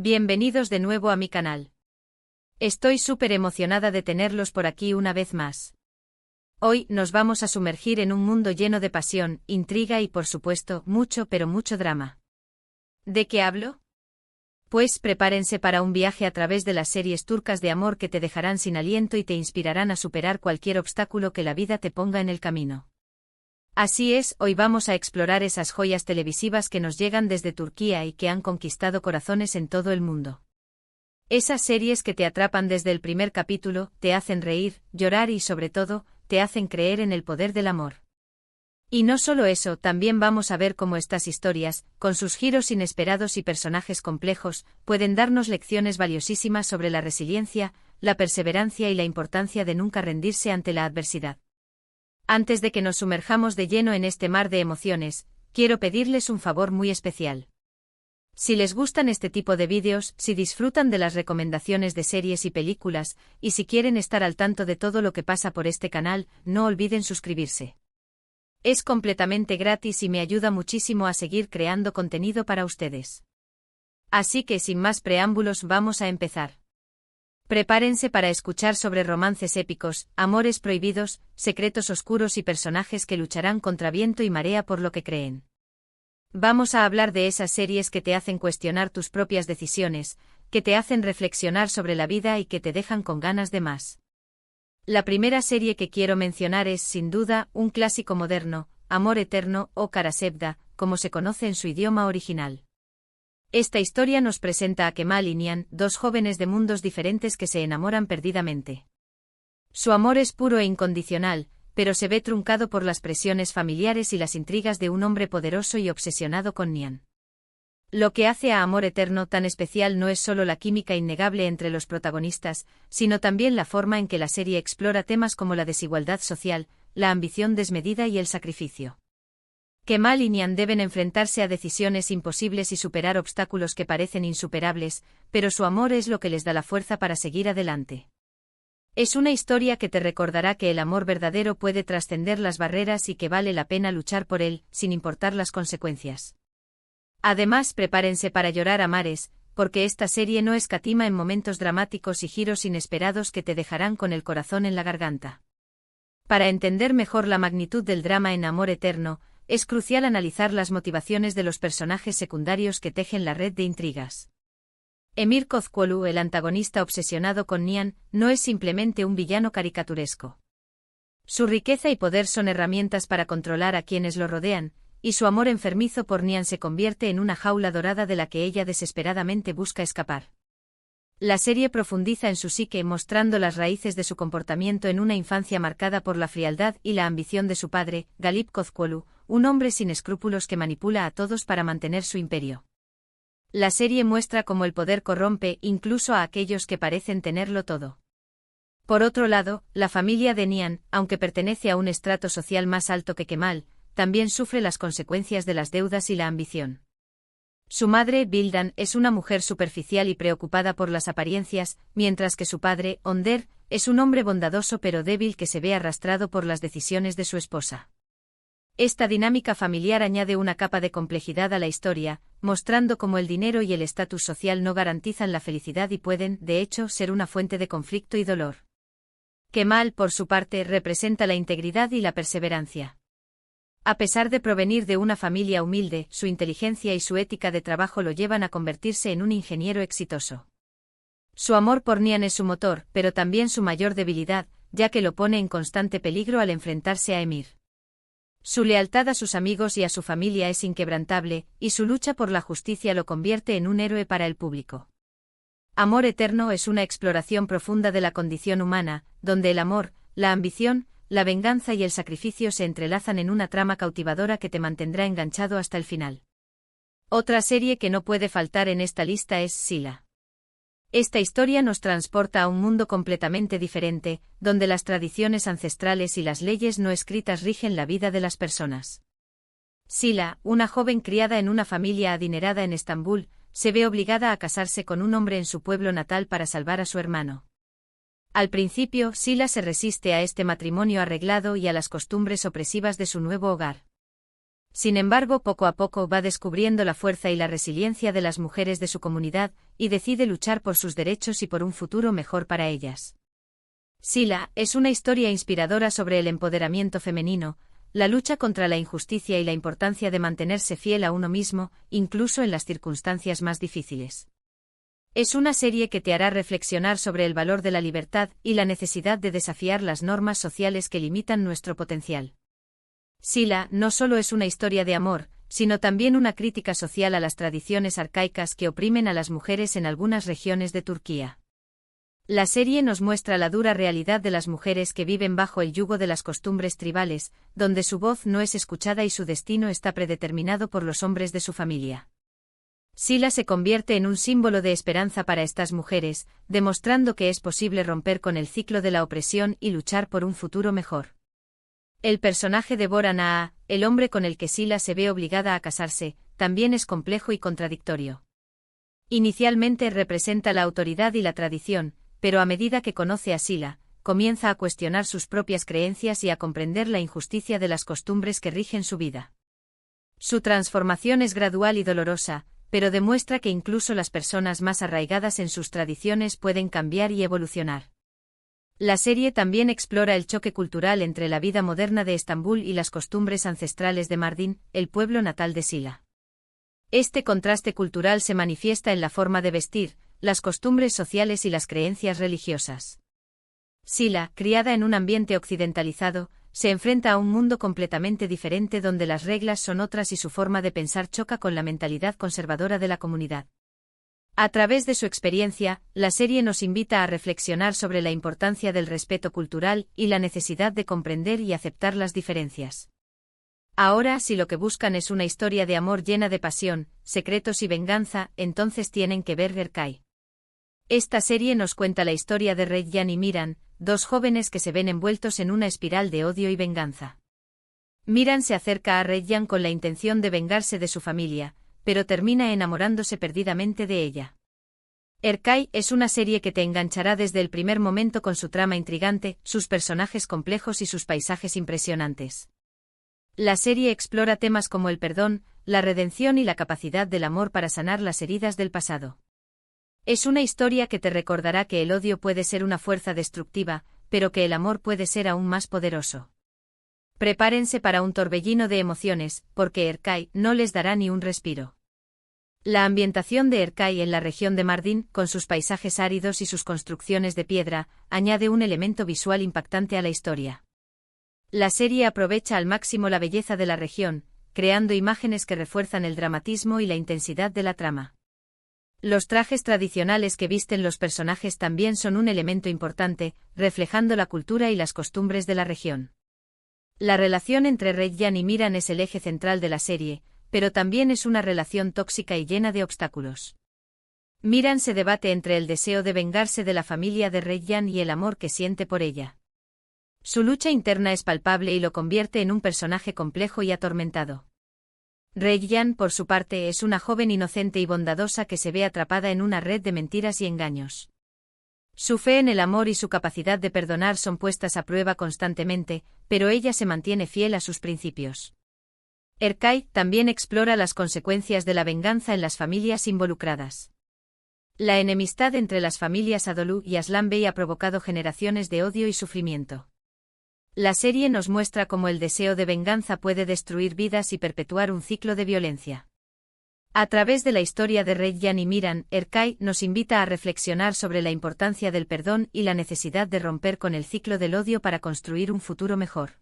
Bienvenidos de nuevo a mi canal. Estoy súper emocionada de tenerlos por aquí una vez más. Hoy nos vamos a sumergir en un mundo lleno de pasión, intriga y por supuesto, mucho pero mucho drama. ¿De qué hablo? Pues prepárense para un viaje a través de las series turcas de amor que te dejarán sin aliento y te inspirarán a superar cualquier obstáculo que la vida te ponga en el camino. Así es, hoy vamos a explorar esas joyas televisivas que nos llegan desde Turquía y que han conquistado corazones en todo el mundo. Esas series que te atrapan desde el primer capítulo, te hacen reír, llorar y sobre todo, te hacen creer en el poder del amor. Y no solo eso, también vamos a ver cómo estas historias, con sus giros inesperados y personajes complejos, pueden darnos lecciones valiosísimas sobre la resiliencia, la perseverancia y la importancia de nunca rendirse ante la adversidad. Antes de que nos sumerjamos de lleno en este mar de emociones, quiero pedirles un favor muy especial. Si les gustan este tipo de vídeos, si disfrutan de las recomendaciones de series y películas, y si quieren estar al tanto de todo lo que pasa por este canal, no olviden suscribirse. Es completamente gratis y me ayuda muchísimo a seguir creando contenido para ustedes. Así que sin más preámbulos vamos a empezar. Prepárense para escuchar sobre romances épicos, amores prohibidos, secretos oscuros y personajes que lucharán contra viento y marea por lo que creen. Vamos a hablar de esas series que te hacen cuestionar tus propias decisiones, que te hacen reflexionar sobre la vida y que te dejan con ganas de más. La primera serie que quiero mencionar es, sin duda, un clásico moderno, Amor Eterno o Karasevda, como se conoce en su idioma original. Esta historia nos presenta a Kemal y Nihan, dos jóvenes de mundos diferentes que se enamoran perdidamente. Su amor es puro e incondicional, pero se ve truncado por las presiones familiares y las intrigas de un hombre poderoso y obsesionado con Nihan. Lo que hace a Amor Eterno tan especial no es solo la química innegable entre los protagonistas, sino también la forma en que la serie explora temas como la desigualdad social, la ambición desmedida y el sacrificio. Kemal y Nihan deben enfrentarse a decisiones imposibles y superar obstáculos que parecen insuperables, pero su amor es lo que les da la fuerza para seguir adelante. Es una historia que te recordará que el amor verdadero puede trascender las barreras y que vale la pena luchar por él, sin importar las consecuencias. Además, prepárense para llorar a mares, porque esta serie no escatima en momentos dramáticos y giros inesperados que te dejarán con el corazón en la garganta. Para entender mejor la magnitud del drama en Amor Eterno, es crucial analizar las motivaciones de los personajes secundarios que tejen la red de intrigas. Emir Kozkolu, el antagonista obsesionado con Nihan, no es simplemente un villano caricaturesco. Su riqueza y poder son herramientas para controlar a quienes lo rodean, y su amor enfermizo por Nihan se convierte en una jaula dorada de la que ella desesperadamente busca escapar. La serie profundiza en su psique mostrando las raíces de su comportamiento en una infancia marcada por la frialdad y la ambición de su padre, Galip Kozkolu, un hombre sin escrúpulos que manipula a todos para mantener su imperio. La serie muestra cómo el poder corrompe incluso a aquellos que parecen tenerlo todo. Por otro lado, la familia de Nihan, aunque pertenece a un estrato social más alto que Kemal, también sufre las consecuencias de las deudas y la ambición. Su madre, Bildan, es una mujer superficial y preocupada por las apariencias, mientras que su padre, Onder, es un hombre bondadoso pero débil que se ve arrastrado por las decisiones de su esposa. Esta dinámica familiar añade una capa de complejidad a la historia, mostrando cómo el dinero y el estatus social no garantizan la felicidad y pueden, de hecho, ser una fuente de conflicto y dolor. Kemal, por su parte, representa la integridad y la perseverancia. A pesar de provenir de una familia humilde, su inteligencia y su ética de trabajo lo llevan a convertirse en un ingeniero exitoso. Su amor por Nihan es su motor, pero también su mayor debilidad, ya que lo pone en constante peligro al enfrentarse a Emir. Su lealtad a sus amigos y a su familia es inquebrantable, y su lucha por la justicia lo convierte en un héroe para el público. Amor Eterno es una exploración profunda de la condición humana, donde el amor, la ambición, la venganza y el sacrificio se entrelazan en una trama cautivadora que te mantendrá enganchado hasta el final. Otra serie que no puede faltar en esta lista es Sila. Esta historia nos transporta a un mundo completamente diferente, donde las tradiciones ancestrales y las leyes no escritas rigen la vida de las personas. Sila, una joven criada en una familia adinerada en Estambul, se ve obligada a casarse con un hombre en su pueblo natal para salvar a su hermano. Al principio, Sila se resiste a este matrimonio arreglado y a las costumbres opresivas de su nuevo hogar. Sin embargo, poco a poco va descubriendo la fuerza y la resiliencia de las mujeres de su comunidad, y decide luchar por sus derechos y por un futuro mejor para ellas. Sila es una historia inspiradora sobre el empoderamiento femenino, la lucha contra la injusticia y la importancia de mantenerse fiel a uno mismo, incluso en las circunstancias más difíciles. Es una serie que te hará reflexionar sobre el valor de la libertad y la necesidad de desafiar las normas sociales que limitan nuestro potencial. Sila no solo es una historia de amor, sino también una crítica social a las tradiciones arcaicas que oprimen a las mujeres en algunas regiones de Turquía. La serie nos muestra la dura realidad de las mujeres que viven bajo el yugo de las costumbres tribales, donde su voz no es escuchada y su destino está predeterminado por los hombres de su familia. Sila se convierte en un símbolo de esperanza para estas mujeres, demostrando que es posible romper con el ciclo de la opresión y luchar por un futuro mejor. El personaje de Bora Naa, el hombre con el que Sila se ve obligada a casarse, también es complejo y contradictorio. Inicialmente representa la autoridad y la tradición, pero a medida que conoce a Sila, comienza a cuestionar sus propias creencias y a comprender la injusticia de las costumbres que rigen su vida. Su transformación es gradual y dolorosa, pero demuestra que incluso las personas más arraigadas en sus tradiciones pueden cambiar y evolucionar. La serie también explora el choque cultural entre la vida moderna de Estambul y las costumbres ancestrales de Mardin, el pueblo natal de Sila. Este contraste cultural se manifiesta en la forma de vestir, las costumbres sociales y las creencias religiosas. Sila, criada en un ambiente occidentalizado, se enfrenta a un mundo completamente diferente donde las reglas son otras y su forma de pensar choca con la mentalidad conservadora de la comunidad. A través de su experiencia, la serie nos invita a reflexionar sobre la importancia del respeto cultural y la necesidad de comprender y aceptar las diferencias. Ahora, si lo que buscan es una historia de amor llena de pasión, secretos y venganza, entonces tienen que ver Erkay. Esta serie nos cuenta la historia de Rejyan y Miran, dos jóvenes que se ven envueltos en una espiral de odio y venganza. Miran se acerca a Rejyan con la intención de vengarse de su familia, pero termina enamorándose perdidamente de ella. Erkay es una serie que te enganchará desde el primer momento con su trama intrigante, sus personajes complejos y sus paisajes impresionantes. La serie explora temas como el perdón, la redención y la capacidad del amor para sanar las heridas del pasado. Es una historia que te recordará que el odio puede ser una fuerza destructiva, pero que el amor puede ser aún más poderoso. Prepárense para un torbellino de emociones, porque Erkay no les dará ni un respiro. La ambientación de Erkay en la región de Mardin, con sus paisajes áridos y sus construcciones de piedra, añade un elemento visual impactante a la historia. La serie aprovecha al máximo la belleza de la región, creando imágenes que refuerzan el dramatismo y la intensidad de la trama. Los trajes tradicionales que visten los personajes también son un elemento importante, reflejando la cultura y las costumbres de la región. La relación entre Rejyan y Miran es el eje central de la serie, pero también es una relación tóxica y llena de obstáculos. Miran se debate entre el deseo de vengarse de la familia de Rejyan y el amor que siente por ella. Su lucha interna es palpable y lo convierte en un personaje complejo y atormentado. Rejyan, por su parte, es una joven inocente y bondadosa que se ve atrapada en una red de mentiras y engaños. Su fe en el amor y su capacidad de perdonar son puestas a prueba constantemente, pero ella se mantiene fiel a sus principios. Erkay también explora las consecuencias de la venganza en las familias involucradas. La enemistad entre las familias Adolu y Aslan Bey ha provocado generaciones de odio y sufrimiento. La serie nos muestra cómo el deseo de venganza puede destruir vidas y perpetuar un ciclo de violencia. A través de la historia de Rejyan y Miran, Erkay nos invita a reflexionar sobre la importancia del perdón y la necesidad de romper con el ciclo del odio para construir un futuro mejor.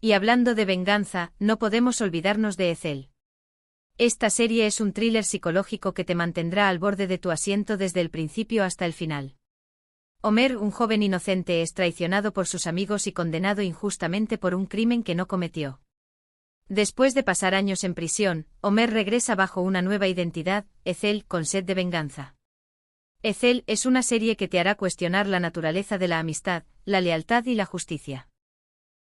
Y hablando de venganza, no podemos olvidarnos de Ezel. Esta serie es un thriller psicológico que te mantendrá al borde de tu asiento desde el principio hasta el final. Omer, un joven inocente, es traicionado por sus amigos y condenado injustamente por un crimen que no cometió. Después de pasar años en prisión, Omer regresa bajo una nueva identidad, Ezel, con sed de venganza. Ezel es una serie que te hará cuestionar la naturaleza de la amistad, la lealtad y la justicia.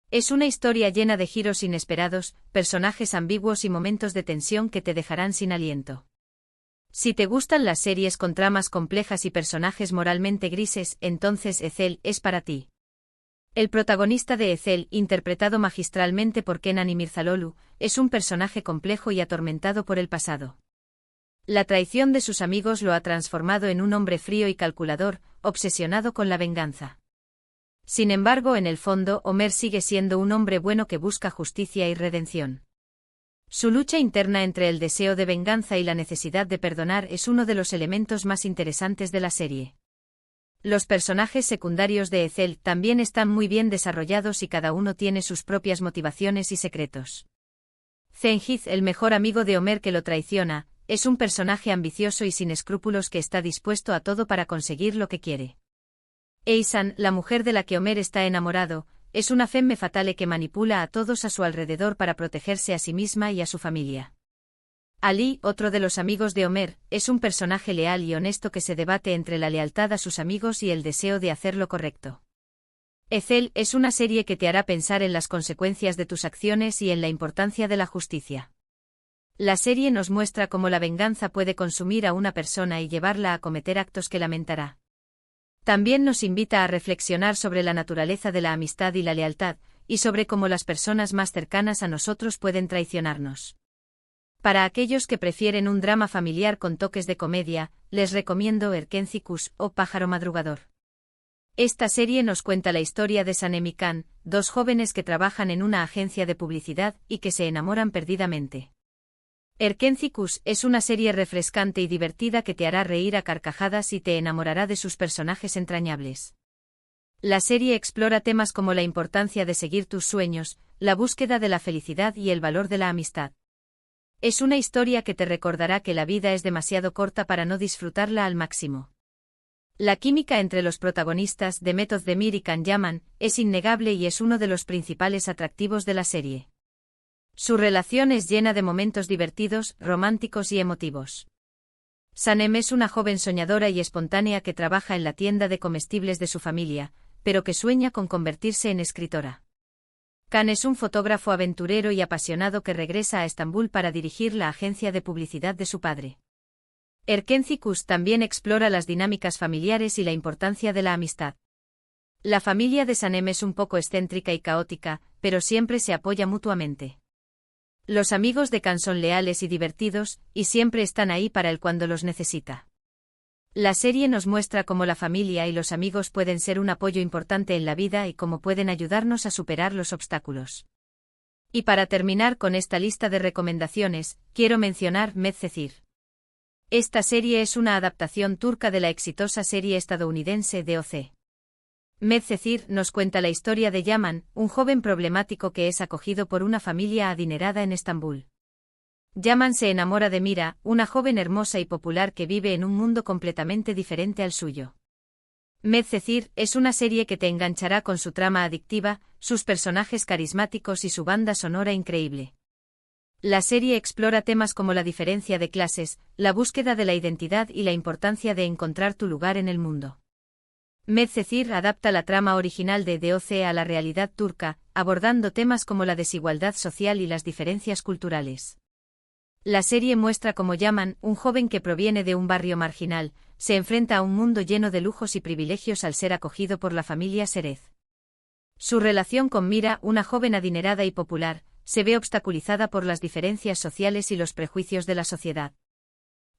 Es una historia llena de giros inesperados, personajes ambiguos y momentos de tensión que te dejarán sin aliento. Si te gustan las series con tramas complejas y personajes moralmente grises, entonces Ezel es para ti. El protagonista de Ezel, interpretado magistralmente por Kenan Imirzaloglu, es un personaje complejo y atormentado por el pasado. La traición de sus amigos lo ha transformado en un hombre frío y calculador, obsesionado con la venganza. Sin embargo, en el fondo, Omer sigue siendo un hombre bueno que busca justicia y redención. Su lucha interna entre el deseo de venganza y la necesidad de perdonar es uno de los elementos más interesantes de la serie. Los personajes secundarios de Ezel también están muy bien desarrollados y cada uno tiene sus propias motivaciones y secretos. Zengiz, el mejor amigo de Omer que lo traiciona, es un personaje ambicioso y sin escrúpulos que está dispuesto a todo para conseguir lo que quiere. Eysan, la mujer de la que Omer está enamorado, es una femme fatale que manipula a todos a su alrededor para protegerse a sí misma y a su familia. Ali, otro de los amigos de Omer, es un personaje leal y honesto que se debate entre la lealtad a sus amigos y el deseo de hacer lo correcto. Ezel es una serie que te hará pensar en las consecuencias de tus acciones y en la importancia de la justicia. La serie nos muestra cómo la venganza puede consumir a una persona y llevarla a cometer actos que lamentará. También nos invita a reflexionar sobre la naturaleza de la amistad y la lealtad, y sobre cómo las personas más cercanas a nosotros pueden traicionarnos. Para aquellos que prefieren un drama familiar con toques de comedia, les recomiendo Erkenci-Kuş o Pájaro Madrugador. Esta serie nos cuenta la historia de Sanem y Can, dos jóvenes que trabajan en una agencia de publicidad y que se enamoran perdidamente. Erkenci-Kuş es una serie refrescante y divertida que te hará reír a carcajadas y te enamorará de sus personajes entrañables. La serie explora temas como la importancia de seguir tus sueños, la búsqueda de la felicidad y el valor de la amistad. Es una historia que te recordará que la vida es demasiado corta para no disfrutarla al máximo. La química entre los protagonistas, Demet Özdemir y Can Yaman, es innegable y es uno de los principales atractivos de la serie. Su relación es llena de momentos divertidos, románticos y emotivos. Sanem es una joven soñadora y espontánea que trabaja en la tienda de comestibles de su familia, pero que sueña con convertirse en escritora. Can es un fotógrafo aventurero y apasionado que regresa a Estambul para dirigir la agencia de publicidad de su padre. Erkenci-Kuş también explora las dinámicas familiares y la importancia de la amistad. La familia de Sanem es un poco excéntrica y caótica, pero siempre se apoya mutuamente. Los amigos de Can son leales y divertidos, y siempre están ahí para él cuando los necesita. La serie nos muestra cómo la familia y los amigos pueden ser un apoyo importante en la vida y cómo pueden ayudarnos a superar los obstáculos. Y para terminar con esta lista de recomendaciones, quiero mencionar Medcezir. Esta serie es una adaptación turca de la exitosa serie estadounidense DOC. Medcezir nos cuenta la historia de Yaman, un joven problemático que es acogido por una familia adinerada en Estambul. Yaman se enamora de Mira, una joven hermosa y popular que vive en un mundo completamente diferente al suyo. Medcezir es una serie que te enganchará con su trama adictiva, sus personajes carismáticos y su banda sonora increíble. La serie explora temas como la diferencia de clases, la búsqueda de la identidad y la importancia de encontrar tu lugar en el mundo. Medcezir adapta la trama original de DOC a la realidad turca, abordando temas como la desigualdad social y las diferencias culturales. La serie muestra cómo Yaman, un joven que proviene de un barrio marginal, se enfrenta a un mundo lleno de lujos y privilegios al ser acogido por la familia Serez. Su relación con Mira, una joven adinerada y popular, se ve obstaculizada por las diferencias sociales y los prejuicios de la sociedad.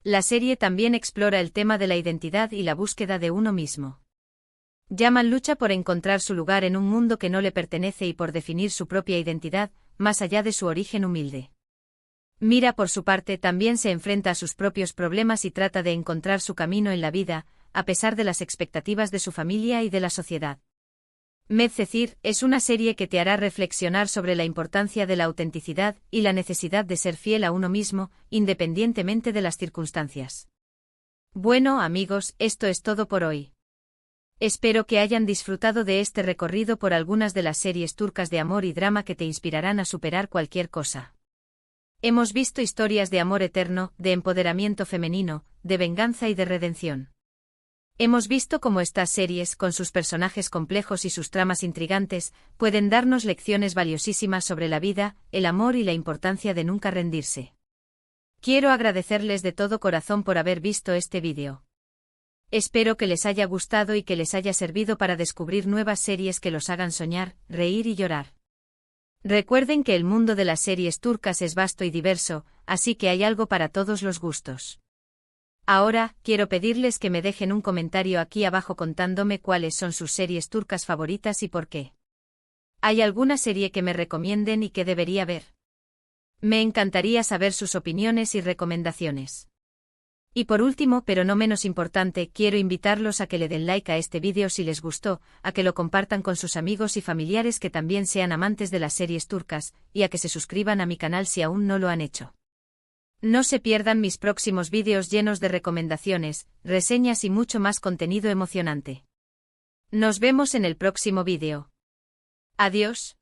La serie también explora el tema de la identidad y la búsqueda de uno mismo. Yaman lucha por encontrar su lugar en un mundo que no le pertenece y por definir su propia identidad, más allá de su origen humilde. Mira, por su parte, también se enfrenta a sus propios problemas y trata de encontrar su camino en la vida, a pesar de las expectativas de su familia y de la sociedad. Medcezir es una serie que te hará reflexionar sobre la importancia de la autenticidad y la necesidad de ser fiel a uno mismo, independientemente de las circunstancias. Bueno, amigos, esto es todo por hoy. Espero que hayan disfrutado de este recorrido por algunas de las series turcas de amor y drama que te inspirarán a superar cualquier cosa. Hemos visto historias de amor eterno, de empoderamiento femenino, de venganza y de redención. Hemos visto cómo estas series, con sus personajes complejos y sus tramas intrigantes, pueden darnos lecciones valiosísimas sobre la vida, el amor y la importancia de nunca rendirse. Quiero agradecerles de todo corazón por haber visto este vídeo. Espero que les haya gustado y que les haya servido para descubrir nuevas series que los hagan soñar, reír y llorar. Recuerden que el mundo de las series turcas es vasto y diverso, así que hay algo para todos los gustos. Ahora, quiero pedirles que me dejen un comentario aquí abajo contándome cuáles son sus series turcas favoritas y por qué. ¿Hay alguna serie que me recomienden y que debería ver? Me encantaría saber sus opiniones y recomendaciones. Y por último, pero no menos importante, quiero invitarlos a que le den like a este vídeo si les gustó, a que lo compartan con sus amigos y familiares que también sean amantes de las series turcas, y a que se suscriban a mi canal si aún no lo han hecho. No se pierdan mis próximos vídeos llenos de recomendaciones, reseñas y mucho más contenido emocionante. Nos vemos en el próximo vídeo. Adiós.